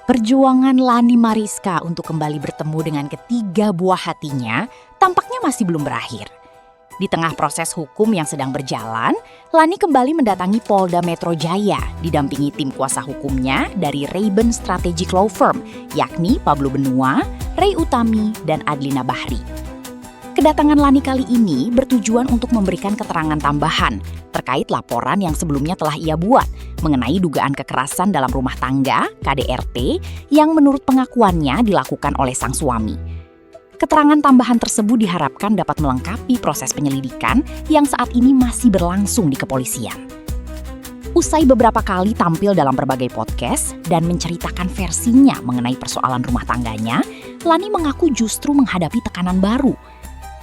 Perjuangan Lani Mariska untuk kembali bertemu dengan ketiga buah hatinya tampaknya masih belum berakhir. Di tengah proses hukum yang sedang berjalan, Lani kembali mendatangi Polda Metro Jaya didampingi tim kuasa hukumnya dari Rayben Strategic Law Firm, yakni Pablo Benua, Ray Utami, dan Adlina Bahri. Kedatangan Lani kali ini bertujuan untuk memberikan keterangan tambahan terkait laporan yang sebelumnya telah ia buat mengenai dugaan kekerasan dalam rumah tangga (KDRT) yang menurut pengakuannya dilakukan oleh sang suami. Keterangan tambahan tersebut diharapkan dapat melengkapi proses penyelidikan yang saat ini masih berlangsung di kepolisian. Usai beberapa kali tampil dalam berbagai podcast dan menceritakan versinya mengenai persoalan rumah tangganya, Lani mengaku justru menghadapi tekanan baru.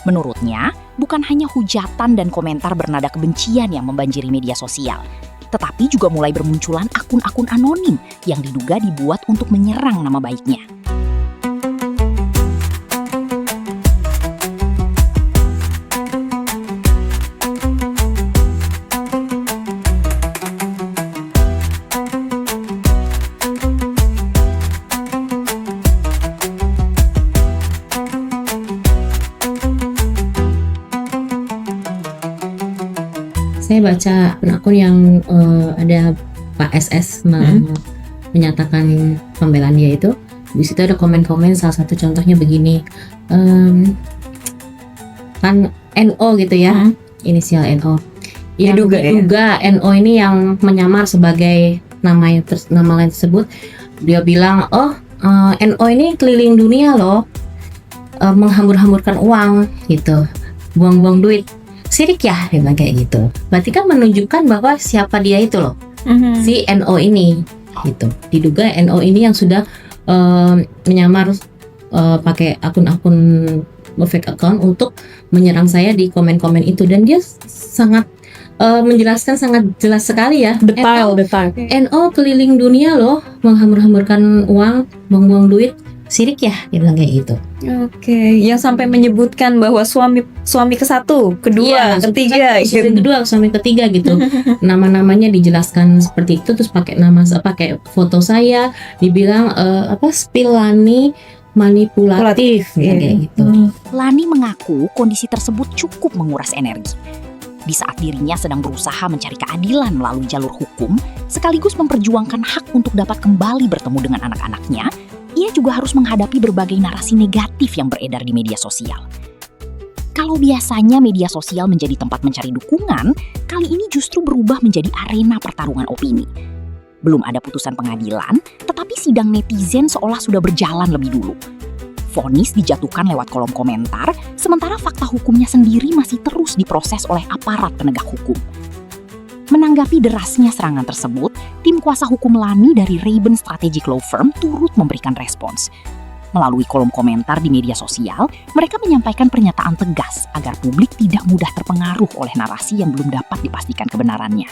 Menurutnya, bukan hanya hujatan dan komentar bernada kebencian yang membanjiri media sosial, tetapi juga mulai bermunculan akun-akun anonim yang diduga dibuat untuk menyerang nama baiknya. Saya baca akun yang ada Pak SS menyatakan pembelaan dia itu. Di situ ada komen-komen, salah satu contohnya begini, kan NO gitu ya, inisial NO. Yang diduga NO ini yang menyamar sebagai nama lain tersebut. Dia bilang, NO ini keliling dunia loh, menghambur-hamburkan uang gitu, buang-buang duit. Sirik ya, dia bilang kayak gitu. Berarti kan menunjukkan bahwa siapa dia itu loh, si NO ini gitu. Diduga NO ini yang sudah menyamar pakai akun-akun fake account untuk menyerang saya di komen-komen itu, dan dia sangat menjelaskan sangat jelas sekali ya. Detail. NO keliling dunia loh, menghambur-hamburkan uang, buang-buang duit. Sirik ya, dia bilang kayak gitu. Oke, yang sampai menyebutkan bahwa suami ke-1, kedua, ketiga gitu. Suami ketiga gitu. Nama-namanya dijelaskan seperti itu, terus pakai foto saya, dibilang spill Lani manipulatif kayak gitu. Lani mengaku kondisi tersebut cukup menguras energi. Di saat dirinya sedang berusaha mencari keadilan melalui jalur hukum, sekaligus memperjuangkan hak untuk dapat kembali bertemu dengan anak-anaknya, ia juga harus menghadapi berbagai narasi negatif yang beredar di media sosial. Kalau biasanya media sosial menjadi tempat mencari dukungan, kali ini justru berubah menjadi arena pertarungan opini. Belum ada putusan pengadilan, tetapi sidang netizen seolah sudah berjalan lebih dulu. Vonis dijatuhkan lewat kolom komentar, sementara fakta hukumnya sendiri masih terus diproses oleh aparat penegak hukum. Menanggapi derasnya serangan tersebut, tim kuasa hukum Lani dari Rayben Strategic Law Firm turut memberikan respons. Melalui kolom komentar di media sosial, mereka menyampaikan pernyataan tegas agar publik tidak mudah terpengaruh oleh narasi yang belum dapat dipastikan kebenarannya.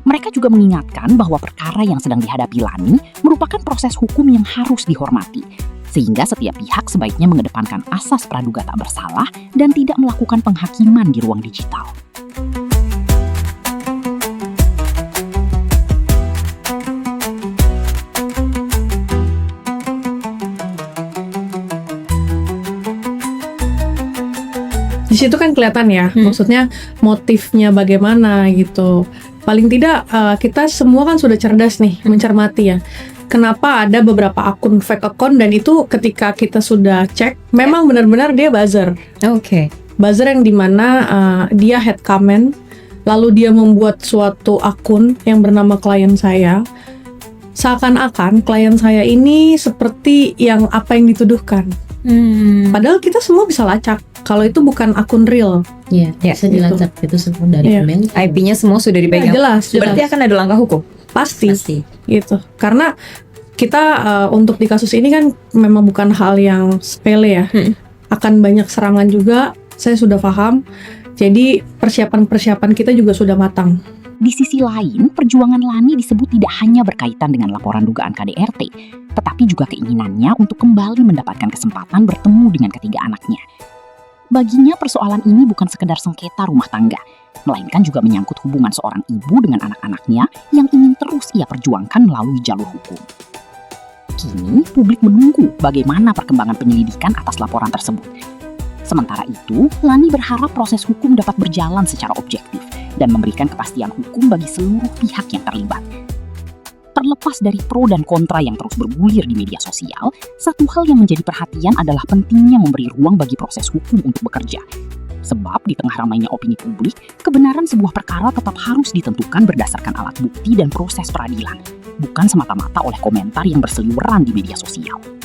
Mereka juga mengingatkan bahwa perkara yang sedang dihadapi Lani merupakan proses hukum yang harus dihormati, sehingga setiap pihak sebaiknya mengedepankan asas praduga tak bersalah dan tidak melakukan penghakiman di ruang digital. Di situ kan kelihatan ya, maksudnya motifnya bagaimana gitu. Paling tidak kita semua kan sudah cerdas nih mencermati ya. Kenapa ada beberapa akun fake account, dan itu ketika kita sudah cek memang benar-benar dia buzzer. Buzzer yang dimana dia head comment, lalu dia membuat suatu akun yang bernama klien saya. Seakan-akan klien saya ini seperti yang apa yang dituduhkan. Padahal kita semua bisa lacak kalau itu bukan akun real. Iya, bisa dilacak itu semua dari email. IP-nya semua sudah dipegang. Jelas. Berarti akan ada langkah hukum. Pasti. Gitu. Karena kita untuk di kasus ini kan memang bukan hal yang sepele ya. Akan banyak serangan juga, saya sudah paham. Jadi persiapan-persiapan kita juga sudah matang. Di sisi lain, perjuangan Lani disebut tidak hanya berkaitan dengan laporan dugaan KDRT, tetapi juga keinginannya untuk kembali mendapatkan kesempatan bertemu dengan ketiga anaknya. Baginya persoalan ini bukan sekedar sengketa rumah tangga, melainkan juga menyangkut hubungan seorang ibu dengan anak-anaknya yang ingin terus ia perjuangkan melalui jalur hukum. Kini, publik menunggu bagaimana perkembangan penyelidikan atas laporan tersebut. Sementara itu, Lani berharap proses hukum dapat berjalan secara objektif dan memberikan kepastian hukum bagi seluruh pihak yang terlibat. Terlepas dari pro dan kontra yang terus bergulir di media sosial, satu hal yang menjadi perhatian adalah pentingnya memberi ruang bagi proses hukum untuk bekerja. Sebab di tengah ramainya opini publik, kebenaran sebuah perkara tetap harus ditentukan berdasarkan alat bukti dan proses peradilan, bukan semata-mata oleh komentar yang berseliweran di media sosial.